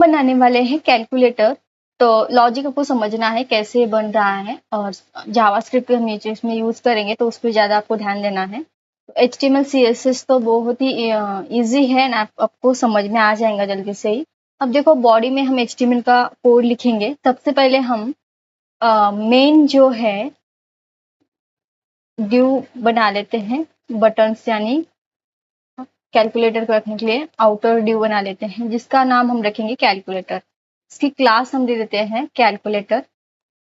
बनाने वाले हैं कैलकुलेटर। तो लॉजिक आपको समझना है कैसे बन रहा है, और जावास्क्रिप्ट हम इसमें यूज करेंगे तो उस पर ज्यादा आपको ध्यान देना है। HTML CSS तो बहुत ही इजी है ना, आपको समझ में आ जाएगा जल्दी से ही। अब देखो, बॉडी में हम HTML का कोड लिखेंगे। सबसे पहले हम मेन जो है ड्यू बना लेते हैं, बटन्स यानी कैलकुलेटर को रखने के लिए आउटर ड्यू बना लेते हैं, जिसका नाम हम रखेंगे कैलकुलेटर। इसकी क्लास हम दे देते हैं कैलकुलेटर,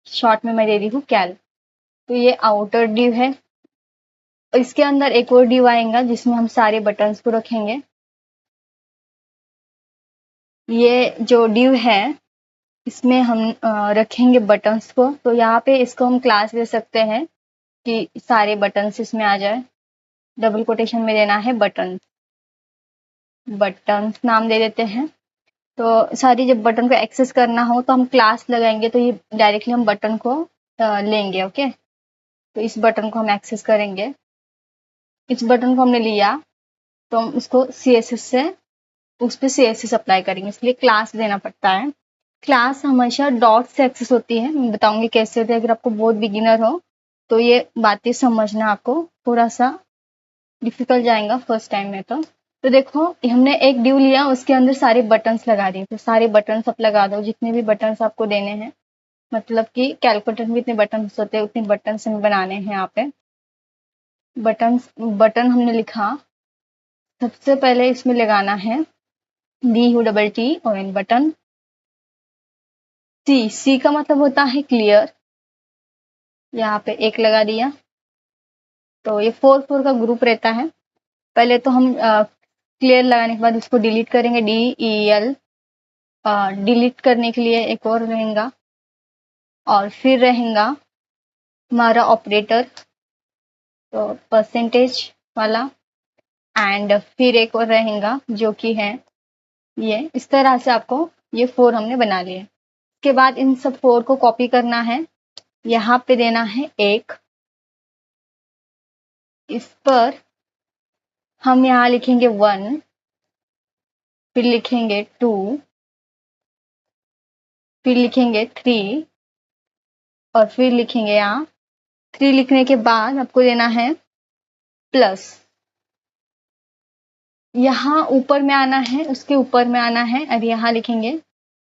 शॉर्ट में मैं दे रही हूँ कैल। तो ये आउटर ड्यू है। इसके अंदर एक और ड्यू आएगा जिसमें हम सारे बटन्स को रखेंगे। ये जो ड्यू है इसमें हम रखेंगे बटन्स को। तो यहाँ पे इसको हम क्लास दे सकते हैं कि सारे बटन्स इसमें आ जाए। डबल कोटेशन में देना है बटन, बटन्स नाम दे देते हैं। तो सारी जब बटन को एक्सेस करना हो तो हम क्लास लगाएंगे, तो ये डायरेक्टली हम बटन को लेंगे। ओके, तो इस बटन को हम एक्सेस करेंगे। इस बटन को हमने लिया तो हम उसको CSS से उस पर CSS अप्लाई करेंगे, इसलिए क्लास देना पड़ता है। क्लास हमेशा डॉट से एक्सेस होती है, मैं बताऊंगी कैसे होती है। अगर आपको बहुत बिगिनर हो तो ये बातें समझना आपको थोड़ा सा डिफिकल्ट जाएगा फर्स्ट टाइम में। तो देखो, हमने एक ड्यू लिया, उसके अंदर सारे बटन्स लगा दिए। तो सारे बटन्स आप लगा दो, जितने भी बटन्स आपको देने हैं। मतलब कि कैलकुलेटर में इतने बटन्स होते हैं, उतने बटन्स हमें बनाने हैं यहाँ पे। बटन हमने लिखा। सबसे पहले इसमें लगाना है DUTTON बटन। सी का मतलब होता है क्लियर। यहाँ पे एक लगा दिया। तो ये 4 का ग्रुप रहता है। पहले तो हम क्लियर लगाने के बाद उसको डिलीट करेंगे, DEL। डिलीट करने के लिए एक और रहेगा, और फिर रहेगा हमारा ऑपरेटर, तो परसेंटेज वाला। एंड फिर एक और रहेगा जो कि है ये। इस तरह से आपको ये 4 हमने बना लिए। इसके बाद इन सब 4 को कॉपी करना है, यहाँ पे देना है 1। इस पर हम यहाँ लिखेंगे 1, फिर लिखेंगे 2, फिर लिखेंगे 3, और फिर लिखेंगे यहाँ 3 लिखने के बाद आपको देना है प्लस। यहाँ ऊपर में आना है, उसके ऊपर में आना है, और यहाँ लिखेंगे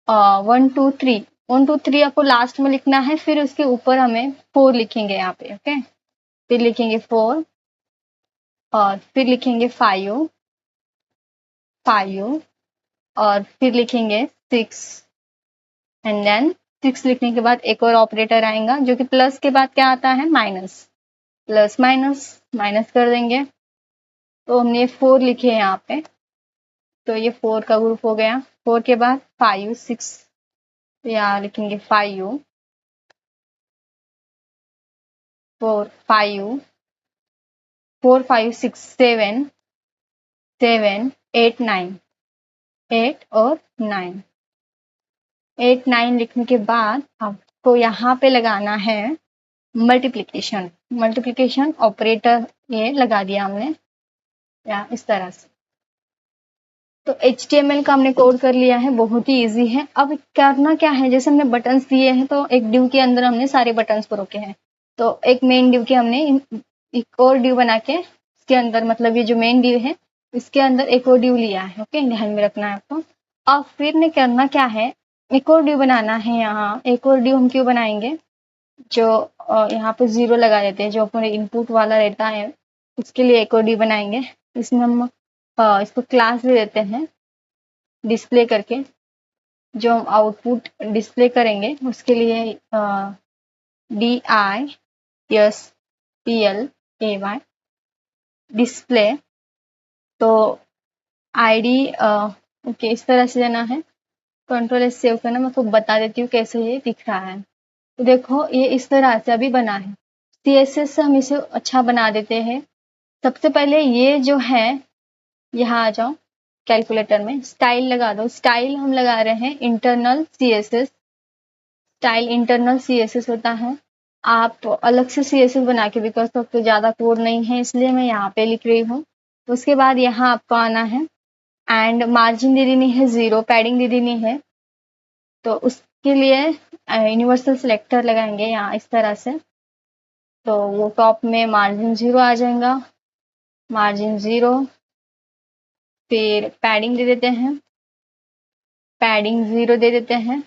1 2 3। 1 2 3 आपको लास्ट में लिखना है, फिर उसके ऊपर हमें 4 लिखेंगे यहाँ पे। ओके, फिर लिखेंगे 4, और फिर लिखेंगे 5 5, और फिर लिखेंगे 6। एंड देन 6 लिखने के बाद एक और ऑपरेटर आएगा जो कि प्लस के बाद क्या आता है, माइनस। प्लस माइनस माइनस कर देंगे। तो हमने 4 लिखे हैं यहाँ पे, तो ये 4 का ग्रुप हो गया। 4 के बाद 5 6, यहाँ लिखेंगे 5 4 5 4 5 6 7 7 8 9, 8 और 9। 8 9 लिखने के बाद आपको यहाँ पे लगाना है मल्टीप्लिकेशन। मल्टीप्लिकेशन ऑपरेटर ये लगा दिया हमने, या इस तरह से। तो HTML का हमने कोड कर लिया है, बहुत ही इजी है। अब करना क्या है, जैसे हमने बटन्स दिए हैं तो एक ड्यू के अंदर हमने सारे बटन्स को रोके हैं। तो एक मेन ड्यू के हमने एक और ड्यू बना के इसके अंदर, मतलब ये जो मेन ड्यू है इसके अंदर एक और ड्यू लिया है। ओके, ध्यान में रखना है आपको। अब फिर ने करना क्या है, एक और ड्यू बनाना है। यहाँ एक और ड्यू हम क्यों बनाएंगे, जो यहाँ पे 0 लगा देते हैं, जो अपने इनपुट वाला रहता है उसके लिए एक और ड्यू बनाएंगे। इसमें हम इसको क्लास दे देते हैं डिस्प्ले करके। जो हम आउटपुट डिस्प्ले करेंगे उसके लिए DISPLAY डिस्प्ले। तो ID ओके, इस तरह से देना है। Ctrl+S सेव करना, मैं आपको बता देती हूँ कैसे ये दिख रहा है। तो देखो, ये इस तरह से अभी बना है। CSS से हम इसे अच्छा बना देते हैं। सबसे पहले ये जो है, यहाँ आ जाओ कैलकुलेटर में, स्टाइल लगा दो। स्टाइल हम लगा रहे हैं internal CSS। Style internal CSS होता है। आप अलग से CSS बना के भी कर सकते हो, ज़्यादा कोड नहीं है इसलिए मैं यहाँ पे लिख रही हूँ। उसके बाद यहाँ आपको आना है एंड मार्जिन दे देनी है 0, पैडिंग दे देनी है। तो उसके लिए यूनिवर्सल सिलेक्टर लगाएंगे यहाँ इस तरह से, तो वो टॉप में मार्जिन 0 आ जाएगा, मार्जिन 0। फिर पैडिंग दे देते हैं, पैडिंग 0 दे देते हैं,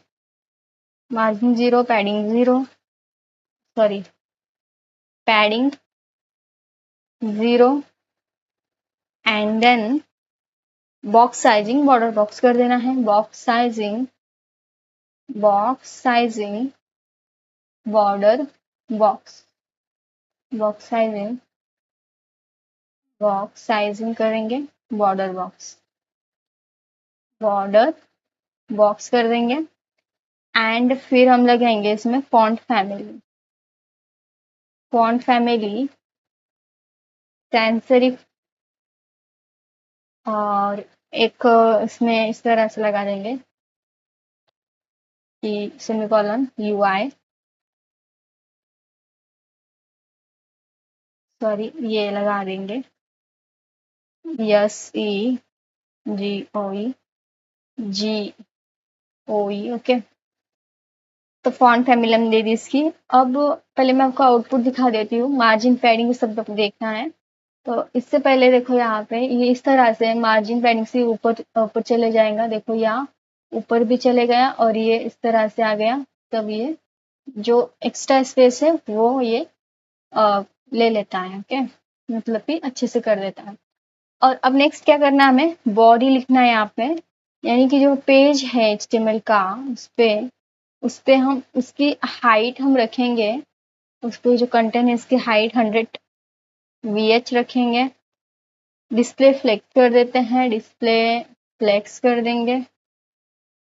margin 0, padding 0, sorry padding 0। And then box sizing, border box कर देना है, box sizing, box sizing, border box, box sizing, box sizing करेंगे, बॉर्डर बॉक्स, बॉर्डर बॉक्स कर देंगे। एंड फिर हम लगाएंगे इसमें font family, font family sans serif, और एक इसमें इस तरह से लगा देंगे कि सेमीकोलन UI, सॉरी ये लगा देंगे SEGOE, ओके। तो फॉन्ट फैमिली हमने दे दी इसकी। अब पहले मैं आपको आउटपुट दिखा देती हूँ, मार्जिन पैडिंग सब देखना है। तो इससे पहले देखो यहाँ पे ये इस तरह से मार्जिन पैडिंग से ऊपर ऊपर चले जाएगा, देखो यहाँ ऊपर भी चले गया और ये इस तरह से आ गया। तब ये जो एक्स्ट्रा स्पेस है वो ये ले लेता है, ओके, मतलब कि अच्छे से कर देता है। और अब नेक्स्ट क्या करना है, हमें बॉडी लिखना है यहाँ पे, यानी कि जो पेज है HTML का उस पे हम उसकी हाइट हम रखेंगे, उस पे जो कंटेंट है इसकी हाइट 100 VH रखेंगे। डिस्प्ले फ्लेक्स कर देते हैं, डिस्प्ले फ्लेक्स कर देंगे।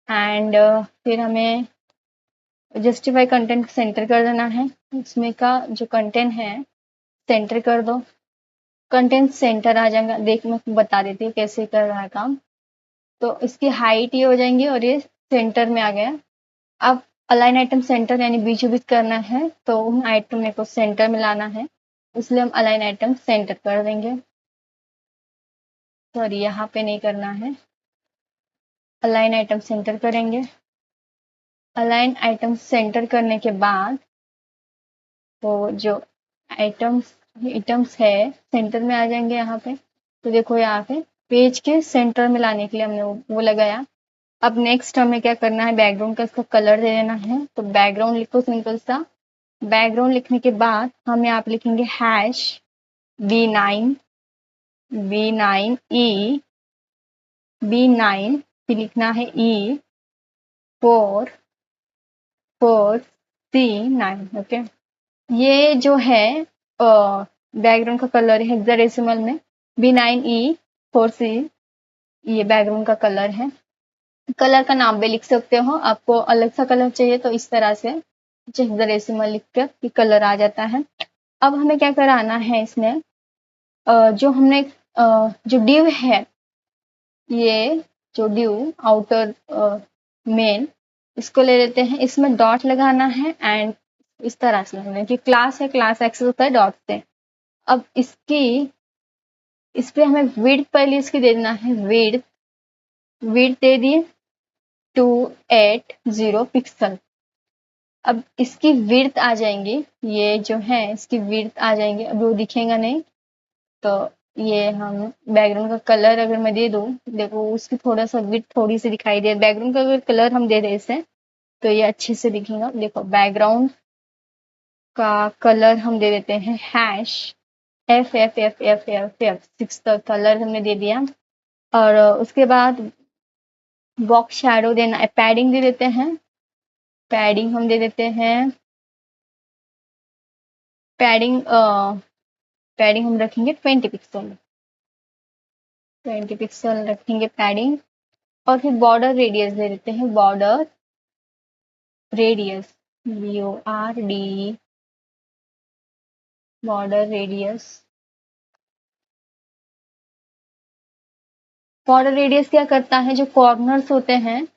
एंड फिर हमें जस्टिफाई कंटेंट सेंटर कर देना है, उसमें का जो कंटेंट है सेंटर कर दो, कंटेंट सेंटर आ जाएगा। देख मैं बता देती हूँ कैसे कर रहा है काम। तो इसकी हाइट ये हो जाएंगी और ये सेंटर में आ गया। अब अलाइन आइटम सेंटर यानी बीचों बीच करना है, तो उन आइटम को सेंटर में लाना है, इसलिए हम अलाइन आइटम सेंटर कर देंगे। सॉरी यहाँ पे नहीं करना है, अलाइन आइटम सेंटर करेंगे। अलाइन आइटम सेंटर करने के बाद तो जो आइटम्स है सेंटर में आ जाएंगे यहाँ पे। तो देखो यहाँ पे पेज के सेंटर में लाने के लिए हमने वो लगाया। अब नेक्स्ट हमें क्या करना है, बैकग्राउंड का इसका कलर दे देना है। तो बैकग्राउंड लिखो सिंपल सा, बैकग्राउंड लिखने के बाद हम यहाँ पे लिखेंगे हैश B9 B9 फिर लिखना है E44C9, ओके। ये जो है बैकग्राउंड का कलर है हेक्साडेसिमल में B9E4C, ये बैकग्राउंड का कलर है। कलर का नाम भी लिख सकते हो, आपको अलग सा कलर चाहिए तो इस तरह से हेक्साडेसिमल लिख कर ये कलर आ जाता है। अब हमें क्या कराना है इसमें, जो हमने जो डिव है, ये जो डिव आउटर मेन, इसको ले लेते हैं, इसमें डॉट लगाना है एंड इस तरह से लगाना है कि क्लास है, क्लास एक्सेस होता है डॉट से। अब इस पे हमें विड्थ पहले इसकी दे देना है, विड्थ दे दिए 280 पिक्सल। अब इसकी विड्थ आ जाएंगी, ये जो है इसकी विड्थ आ जाएंगे, अब वो दिखेगा नहीं। तो ये हम बैकग्राउंड का कलर अगर मैं दे दूं, देखो उसकी थोड़ा सा विड्थ थोड़ी सी दिखाई दे, बैकग्राउंड का अगर कलर हम दे दें इसे तो ये अच्छे से दिखेगा। देखो बैकग्राउंड का कलर हम दे देते हैं हैश FFFFFF6 का कलर हमने दे दिया। और उसके बाद बॉक्स शैडो देना है, पैडिंग दे देते हैं, पैडिंग हम दे देते हैं, पैडिंग पैडिंग हम रखेंगे 20 पिक्सल, 20 पिक्सल रखेंगे पैडिंग। और फिर बॉर्डर रेडियस दे देते हैं, border radius BORD, border radius. Border radius क्या करता है, जो कॉर्नर्स होते हैं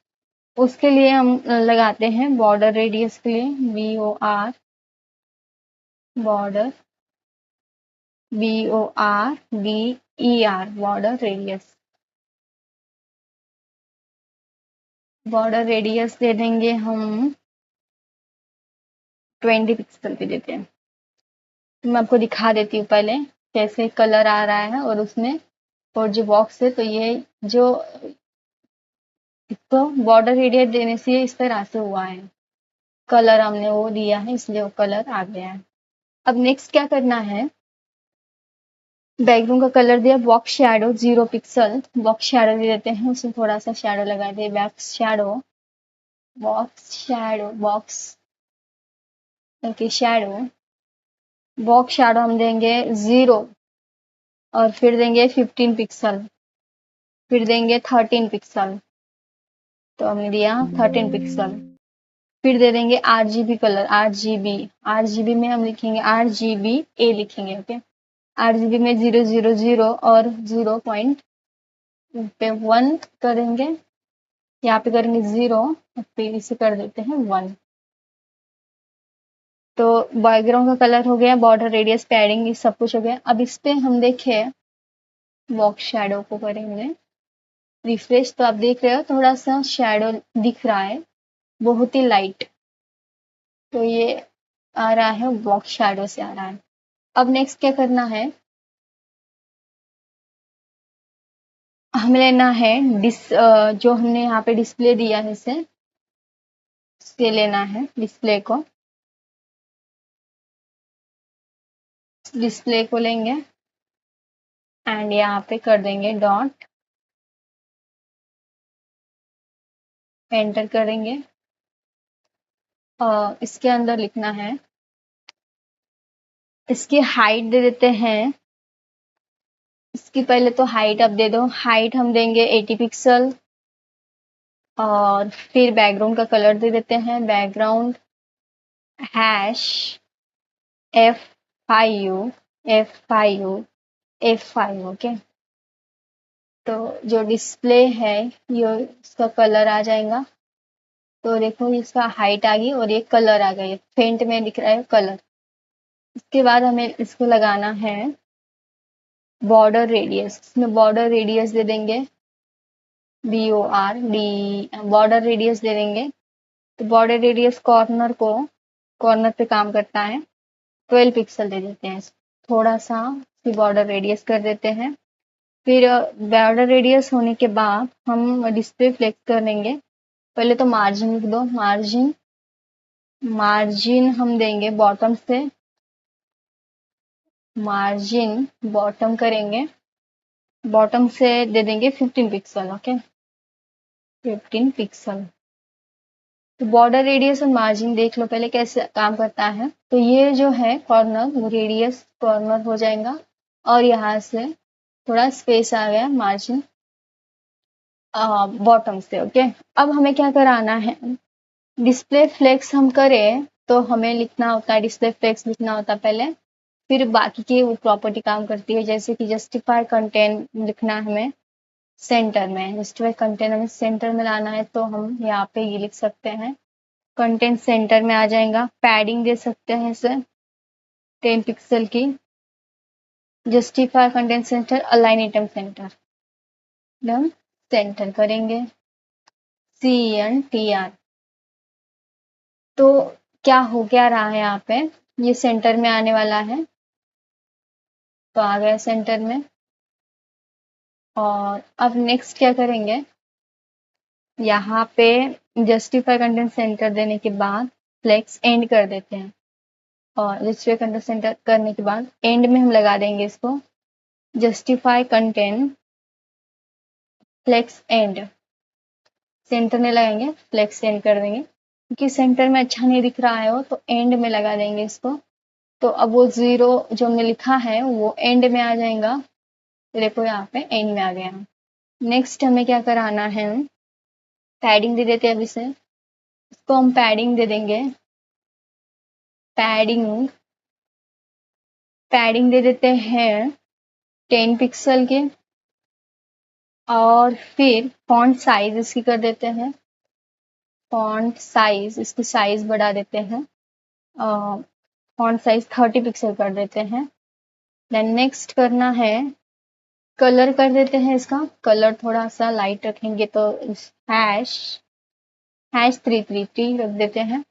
उसके लिए हम लगाते हैं बॉर्डर रेडियस के लिए BOR, border BORDER, border radius. Border radius दे देंगे हम 20 पिक्सल पे देते हैं। तो मैं आपको दिखा देती हूँ पहले कैसे कलर आ रहा है और उसमें और जो बॉक्स है, तो ये जो इसको बॉर्डर रेडियस देने से इस तरह से हुआ है, कलर हमने वो दिया है इसलिए वो कलर आ गया है। अब नेक्स्ट क्या करना है, बैकग्राउंड का कलर दिया box shadow 0 pixel, box shadow दे देते हैं, उसमें थोड़ा सा शैडो लगा दे, box okay shadow, box shadow हम देंगे 0 और फिर देंगे 15 पिक्सल, फिर देंगे 13 पिक्सल, तो हमने दिया 13 पिक्सल। फिर दे देंगे RGB कलर, आरजीबी में हम लिखेंगे RGBA लिखेंगे, ओके। RGB में 000 और 0.1 करेंगे, यहाँ पे करेंगे 0 और फिर इसे कर देते हैं 1। तो बैकग्राउंड का कलर हो गया, बॉर्डर रेडियस पैडिंग ये सब कुछ हो गया। अब इस पे हम देखें बॉक्स शैडो को करेंगे रिफ्रेश, तो आप देख रहे हो थोड़ा सा शैडो दिख रहा है, बहुत ही लाइट, तो ये आ रहा है बॉक्स शैडो से आ रहा है। अब नेक्स्ट क्या करना है, हमें लेना है जो हमने यहाँ पे डिस्प्ले दिया है इसे लेना है, डिस्प्ले को लेंगे एंड यहाँ पे कर देंगे डॉट, एंटर करेंगे और इसके अंदर लिखना है, इसकी हाइट दे देते हैं, इसकी पहले तो हाइट अब दे दो, हाइट हम देंगे 80 पिक्सल और फिर बैकग्राउंड का कलर दे देते हैं, बैकग्राउंड हैश F5 ओके। तो जो डिस्प्ले है ये इसका कलर आ जाएगा, तो देखो इसका हाइट आ गई और ये कलर आ गया, फेंट में दिख रहा है कलर। इसके बाद हमें इसको लगाना है बॉर्डर रेडियस, इसमें बॉर्डर रेडियस दे देंगे बॉर्डर रेडियस दे देंगे, तो बॉर्डर रेडियस कॉर्नर पे काम करता है, 12 पिक्सल दे देते हैं, थोड़ा सा बॉर्डर रेडियस कर देते हैं। फिर बॉर्डर रेडियस होने के बाद हम डिस्प्ले फ्लेक्स कर लेंगे, पहले तो मार्जिन लिख दो, मार्जिन हम देंगे बॉटम से, मार्जिन बॉटम करेंगे, बॉटम से दे देंगे 15 पिक्सल, ओके 15 पिक्सल। तो बॉर्डर रेडियस और मार्जिन देख लो पहले कैसे काम करता है, तो ये जो है कॉर्नर वो रेडियस कॉर्नर हो जाएगा और यहाँ से थोड़ा स्पेस आ गया मार्जिन बॉटम से, ओके। अब हमें क्या कराना है, डिस्प्ले फ्लेक्स हम करें तो हमें लिखना होता है, डिस्प्ले फ्लेक्स लिखना होता है पहले, फिर बाकी की वो प्रॉपर्टी काम करती है, जैसे कि जस्टिफाई कंटेंट लिखना है हमें सेंटर में, जस्टिफाई कंटेंट हमें सेंटर में लाना है, तो हम यहाँ पे ये लिख सकते हैं कंटेंट सेंटर में आ जाएगा। पैडिंग दे सकते हैं इसे 10 पिक्सल की, justify content centre align item centre, done, centre करेंगे CENTR। तो क्या हो क्या रहा है यहाँ पे, ये सेंटर में आने वाला है, तो आ गया सेंटर में। और अब नेक्स्ट क्या करेंगे, यहाँ पे जस्टिफाई कंटेंट सेंटर देने के बाद फ्लेक्स एंड कर देते हैं, और जस्टिफाई कंटेंट सेंटर करने के बाद एंड में हम लगा देंगे इसको justify content flex end, centre में लगाएंगे फ्लेक्स एंड कर देंगे, क्योंकि सेंटर में अच्छा नहीं दिख रहा है वो, तो एंड में लगा देंगे इसको। तो अब वो 0 जो हमने लिखा है वो एंड में आ जाएगा, देखो यहाँ पे एंड में आ गया। नेक्स्ट हमें क्या कराना है, पैडिंग दे देते हैं, अब इसे इसको हम पैडिंग दे देंगे, पैडिंग दे देते हैं 10 पिक्सल के, और फिर फॉन्ट साइज इसकी कर देते हैं, फॉन्ट साइज इसकी साइज बढ़ा देते हैं, फॉन्ट साइज 30 पिक्सल कर देते हैं। देन नेक्स्ट करना है, कलर कर देते हैं, इसका कलर थोड़ा सा लाइट रखेंगे, तो हैश #333 रख देते हैं।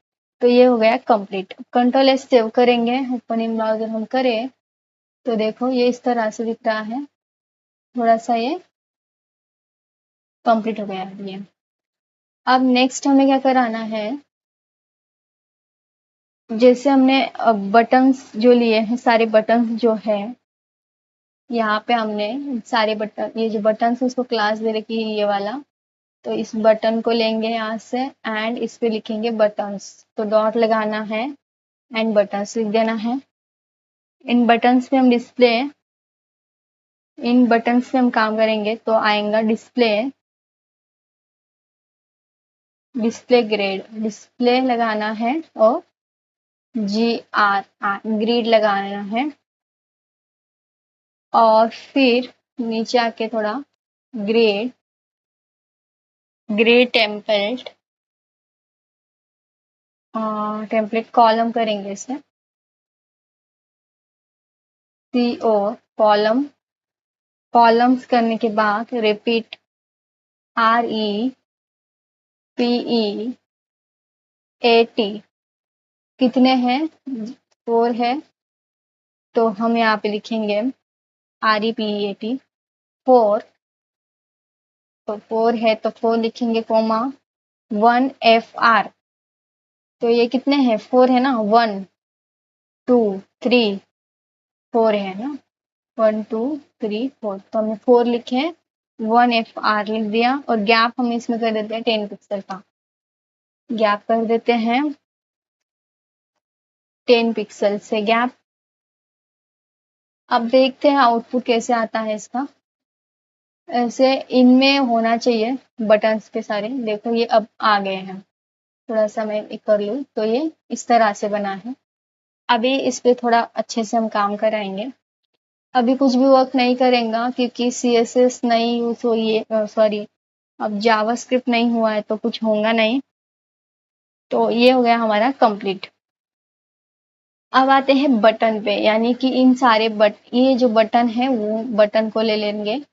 तो ये हो गया कंप्लीट। कंट्रोल एस सेव करेंगे, ओपन इन ब्राउजर हम करें तो देखो ये इस तरह से दिख रहा है। थोड़ा सा ये कंप्लीट हो गया है ये। अब नेक्स्ट हमें क्या कराना है, जैसे हमने बटन्स जो लिए हैं, सारे बटन्स जो है यहाँ पे हमने सारे बटन, ये जो बटन्स उसको क्लास दे रखी है ये वाला, तो इस बटन को लेंगे यहाँ से एंड इस पे लिखेंगे बटन्स, तो डॉट लगाना है एंड बटन्स लिख देना है। इन बटन्स पे हम डिस्प्ले, इन बटन्स पे हम काम करेंगे तो आएगा डिस्प्ले, डिस्प्ले ग्रेड, डिस्प्ले लगाना है और ग्रीड लगाना है और फिर नीचे आके थोड़ा grade, grade template, template column करेंगे इसे, CO कॉलम, कॉलम्स करने के बाद रिपीट REPEAT, कितने हैं 4 है तो हम यहाँ पे लिखेंगे REPEAT 4, तो 4 है तो 4 लिखेंगे कोमा 1FR, तो ये कितने हैं 4 है ना, 1 2 3 4 है ना, 1 2 3 4, तो हमने 4 लिखे हैं, 1FR लिख दिया और गैप हम इसमें कर देते हैं 10 पिक्सल का, गैप कर देते हैं 10 पिक्सल से गैप। अब देखते हैं आउटपुट कैसे आता है इसका। ऐसे इनमें होना चाहिए बटन्स के सारे, देखो ये अब आ गए हैं, थोड़ा सा मैं कर लूँ तो ये इस तरह से बना है। अभी इस पे थोड़ा अच्छे से हम काम कराएंगे। अभी कुछ भी वर्क नहीं करेंगे क्योंकि CSS नहीं यूज हुई है, सॉरी अब जावास्क्रिप्ट नहीं हुआ है तो कुछ होगा नहीं। तो ये हो गया हमारा कंप्लीट। अब आते हैं बटन पे, यानी कि इन सारे ये जो बटन है वो बटन को ले लेंगे,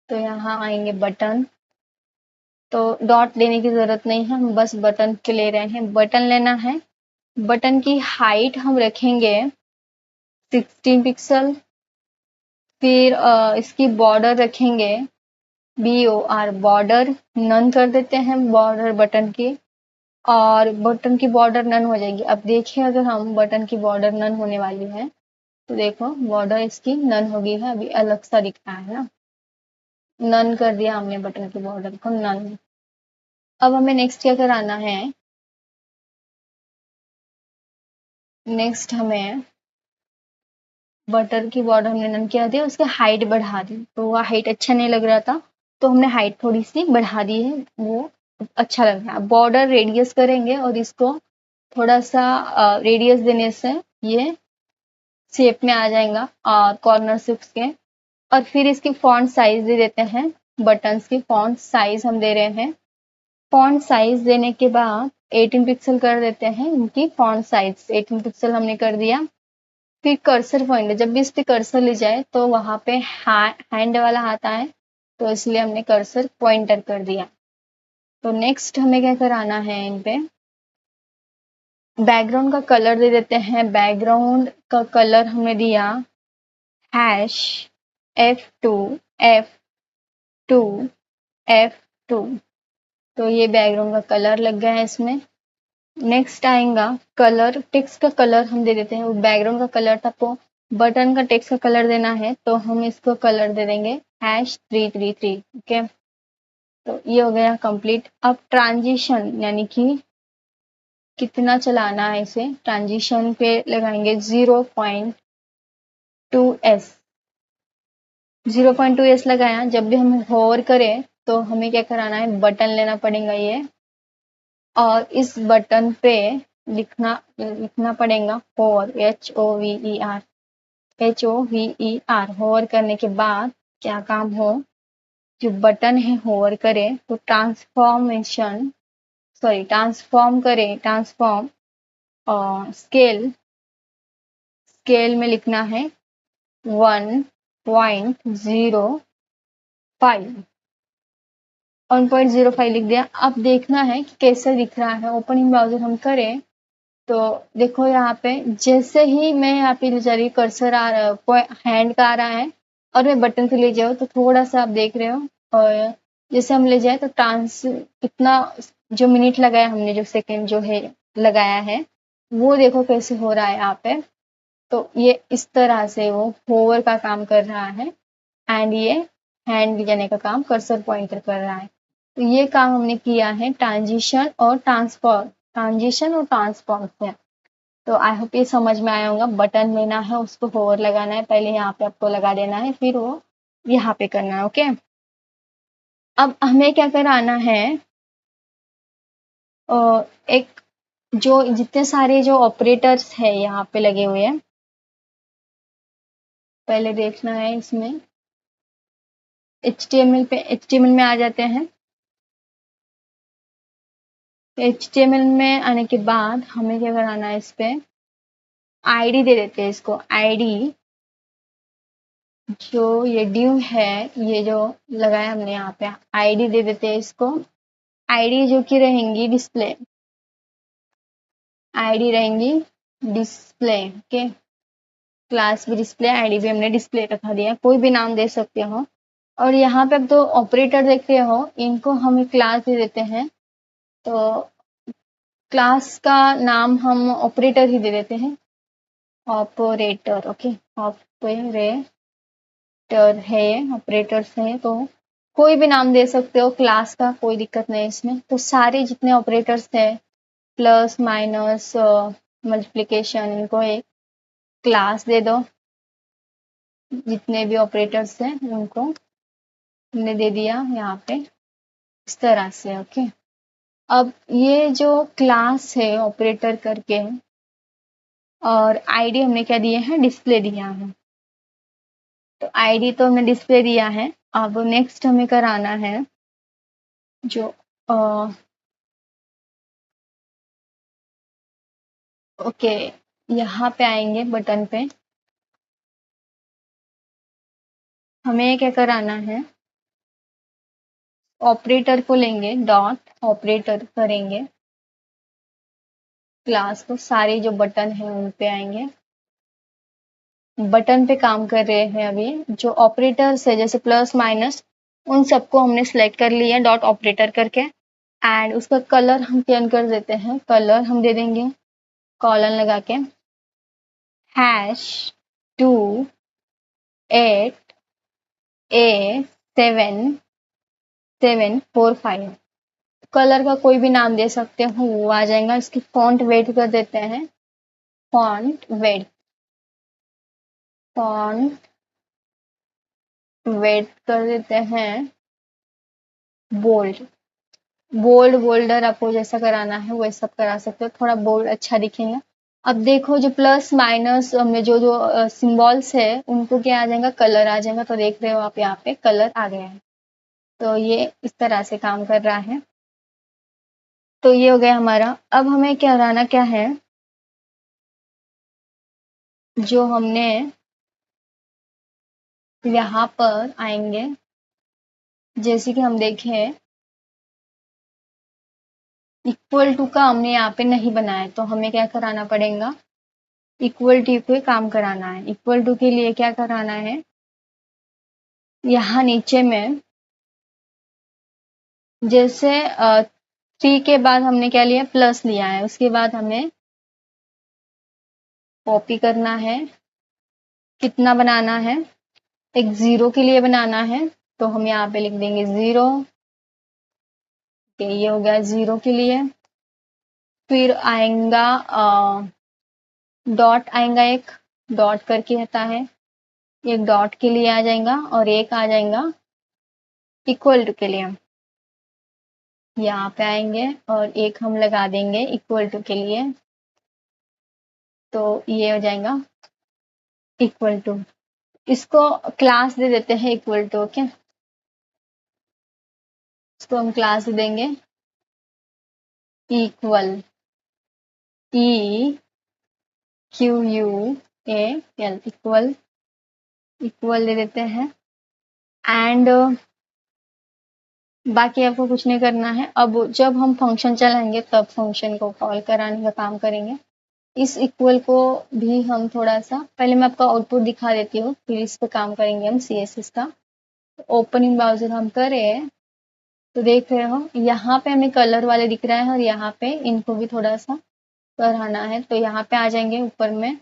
तो यहाँ आएंगे बटन, तो डॉट लेने की जरूरत नहीं है, हम बस बटन के ले रहे हैं, बटन लेना है। बटन की हाइट हम रखेंगे 16 पिक्सल, फिर इसकी बॉर्डर रखेंगे BOR बॉर्डर, नन कर देते हैं बॉर्डर बटन की, और बटन की बॉर्डर नन हो जाएगी। अब देखिए अगर हम बटन की बॉर्डर नन होने वाली है तो देखो बॉर्डर इसकी नन होगी है, अभी अलग सा दिख रहा है ना, नन कर दिया हमने बटन की बॉर्डर को नन। अब हमें नेक्स्ट क्या कराना है, नेक्स्ट हमें बटन की बॉर्डर हमने नन किया दिया, उसकी हाइट बढ़ा दी, तो वह हाइट अच्छा नहीं लग रहा था तो हमने हाइट थोड़ी सी बढ़ा दी है, वो अच्छा लग रहा है। बॉर्डर रेडियस करेंगे और इसको थोड़ा सा रेडियस देने से ये शेप में आ जाएगा और कॉर्नर से उसके, और फिर इसकी फॉन्ट साइज दे देते हैं, बटन्स की फॉन्ट साइज हम दे रहे हैं। फॉन्ट साइज देने के बाद 18 पिक्सल कर देते हैं, इनकी फॉन्ट साइज 18 पिक्सल हमने कर दिया। फिर कर्सर पॉइंट, जब भी इस पे कर्सर ले जाए तो वहां पे हैंड वाला आता है, तो इसलिए हमने कर्सर पॉइंटर कर दिया। तो नेक्स्ट हमें क्या कराना है, इन पे बैकग्राउंड का कलर दे देते हैं। बैकग्राउंड का कलर हमने दिया #F2 F2 F2, तो ये बैकग्राउंड का कलर लग गया है इसमें। नेक्स्ट आएगा कलर, टेक्स्ट का कलर हम दे देते हैं, वो बैकग्राउंड का कलर था तो बटन का टेक्स्ट का कलर देना है, तो हम इसको कलर दे देंगे #333। ओके, तो ये हो गया कंप्लीट। अब ट्रांजिशन यानी कि कितना चलाना है इसे, ट्रांजिशन पे लगाएंगे 0.2s, 0.2s लगाया। जब भी हम होवर करें तो हमें क्या कराना है, बटन लेना पड़ेगा ये, और इस बटन पे लिखना पड़ेगा होवर, HOVER, होवर करने के बाद क्या काम हो, जो बटन है होवर करे तो ट्रांसफॉर्म और स्केल में लिखना है 1.05, 1.05 लिख दिया। अब देखना है कि कैसे दिख रहा है। ओपन इन ब्राउजर हम करें तो देखो यहाँ पे जैसे ही मैं यहाँ पे ले जा रही कर्सर आ रहा है, हैंड का आ रहा है और मैं बटन पे ले जाऊँ तो थोड़ा सा आप देख रहे हो, और जैसे हम ले जाए तो ट्रांस कितना जो मिनट लगाया हमने, जो सेकंड जो है लगाया है, वो देखो कैसे हो रहा है यहाँ पे। तो ये इस तरह से वो होवर का काम कर रहा है एंड ये हैंड ले जाने का काम कर्सर पॉइंटर कर रहा है। तो ये काम हमने किया है ट्रांजिशन और ट्रांसफॉर्म से। तो आई होप ये समझ में आया होगा। बटन लेना है, उसको होवर लगाना है, पहले यहाँ पे आपको लगा देना है, फिर वो यहाँ पे करना है। ओके, अब हमें क्या कराना है, एक जो जितने सारे जो ऑपरेटर्स है यहाँ पे लगे हुए हैं, पहले देखना है इसमें। HTML में आ जाते हैं। HTML में आने के बाद हमें क्या कराना है, इस पे आईडी दे देते हैं। इसको आईडी जो ये div है, ये जो लगाया हमने यहाँ पे, आईडी दे देते हैं इसको। आईडी जो कि रहेंगी डिस्प्ले, आईडी रहेंगी डिस्प्ले के, क्लास भी डिस्प्ले, आईडी भी हमने डिस्प्ले रखा दिया, कोई भी नाम दे सकते हो। और यहाँ पे अब तो ऑपरेटर देखते हो, इनको हम क्लास दे देते हैं। तो क्लास का नाम हम ऑपरेटर ही दे देते हैं, ऑपरेटर। ओके, ऑपरेटर है, ऑपरेटर्स है, तो कोई भी नाम दे सकते हो क्लास का, कोई दिक्कत नहीं इसमें। तो सारे जितने ऑपरेटर्स है, प्लस माइनस मल्टीप्लिकेशन, इनको एक क्लास दे दो। जितने भी ऑपरेटर्स हैं उनको हमने दे दिया यहाँ पे इस तरह से। ओके, अब ये जो क्लास है ऑपरेटर करके, और आईडी हमने क्या दिए हैं, डिस्प्ले दिया है। तो आईडी तो हमने डिस्प्ले दिया है। अब नेक्स्ट हमें कराना है जो ओके, यहाँ पे आएंगे बटन पे, हमें क्या कराना है, ऑपरेटर को लेंगे, डॉट ऑपरेटर करेंगे, क्लास को, सारे जो बटन है उन पे आएंगे। बटन पे काम कर रहे हैं अभी। जो ऑपरेटर्स है जैसे प्लस माइनस, उन सबको हमने सेलेक्ट कर लिया डॉट ऑपरेटर करके। एंड उसका कलर हम चेंज कर देते हैं, कलर हम दे देंगे कॉलन लगा के #28A745। कलर का कोई भी नाम दे सकते हो, वो आ जाएगा। इसकी फॉन्ट वेट कर देते हैं, फॉन्ट वेट कर देते हैं बोल्ड। बोल्डर आपको जैसा कराना है वैसा सब करा सकते हो, थोड़ा बोल्ड अच्छा दिखेगा। अब देखो जो प्लस माइनस में जो जो सिंबल्स है उनको क्या आ जाएगा, कलर आ जाएगा। तो देख रहे हो आप यहाँ पे कलर आ गया है। तो ये इस तरह से काम कर रहा है। तो ये हो गया हमारा। अब हमें क्या कराना क्या है, जो हमने यहाँ पर आएंगे, जैसे कि हम देखें इक्वल टू का हमने यहाँ पे नहीं बनाया, तो हमें क्या कराना पड़ेगा, इक्वल टू पे काम कराना है। इक्वल टू के लिए क्या कराना है, यहाँ नीचे में जैसे 3 के बाद हमने क्या लिया, प्लस लिया है, उसके बाद हमें कॉपी करना है। कितना बनाना है, एक 0 के लिए बनाना है, तो हम यहाँ पे लिख देंगे 0। ये हो गया 0 के लिए। फिर आएगा डॉट आएगा, एक डॉट करके आता है, एक डॉट के लिए आ जाएगा, और एक आ जाएगा इक्वल टू के लिए। यहाँ पे आएंगे और एक हम लगा देंगे इक्वल टू के लिए, तो ये हो जाएगा इक्वल टू। इसको क्लास दे देते हैं इक्वल टू। ओके, इसको हम क्लास दे देंगे इक्वल, EQUAL, इक्वल, इक्वल दे देते हैं। एंड बाकी आपको कुछ नहीं करना है। अब जब हम फंक्शन चलाएंगे तब फंक्शन को कॉल कराने का काम करेंगे। इस इक्वल को भी हम थोड़ा सा, पहले मैं आपका आउटपुट दिखा देती हूँ, फिर इस पे काम करेंगे हम CSS का। ओपन इन ब्राउजर हम करें तो देख रहे हो यहाँ पे हमें कलर वाले दिख रहा है और यहाँ पे इनको भी थोड़ा सा कराना है। तो यहाँ पे आ जाएंगे ऊपर में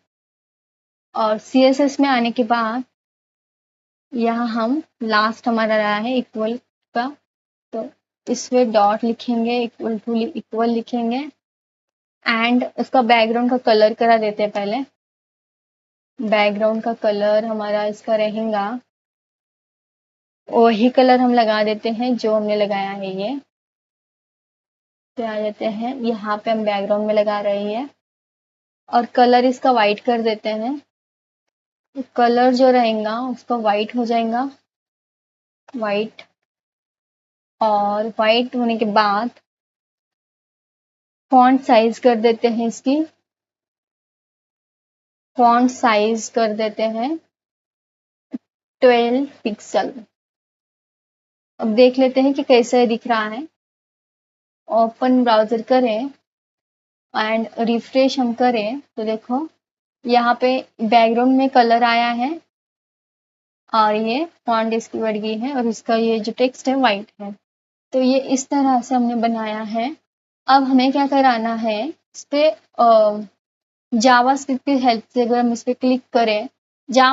और CSS में आने के बाद यहाँ हम लास्ट हमारा रहा है इक्वल का, तो इसमें डॉट लिखेंगे, इक्वल टू इक्वल लिखेंगे एंड इसका बैकग्राउंड का कलर करा देते हैं। पहले बैकग्राउंड का कलर हमारा इसका रहेगा, वही कलर हम लगा देते हैं जो हमने लगाया है। ये पे आ जाते हैं, यहाँ पे हम बैकग्राउंड में लगा रहे हैं और कलर इसका वाइट कर देते हैं। तो कलर जो रहेगा उसका वाइट हो जाएगा, वाइट। और वाइट होने के बाद फॉन्ट साइज कर देते हैं, इसकी फॉन्ट साइज कर देते हैं 12 पिक्सल। अब देख लेते हैं कि कैसे दिख रहा है। ओपन ब्राउजर करें एंड रिफ्रेश हम करें तो देखो यहाँ पे बैकग्राउंड में कलर आया है और ये फॉन्ट इसकी बढ़ गई है और इसका ये जो टेक्स्ट है वाइट है। तो ये इस तरह से हमने बनाया है। अब हमें क्या कराना है, इस पे जावास्क्रिप्ट की हेल्प से अगर हम इस पे क्लिक करें, जावा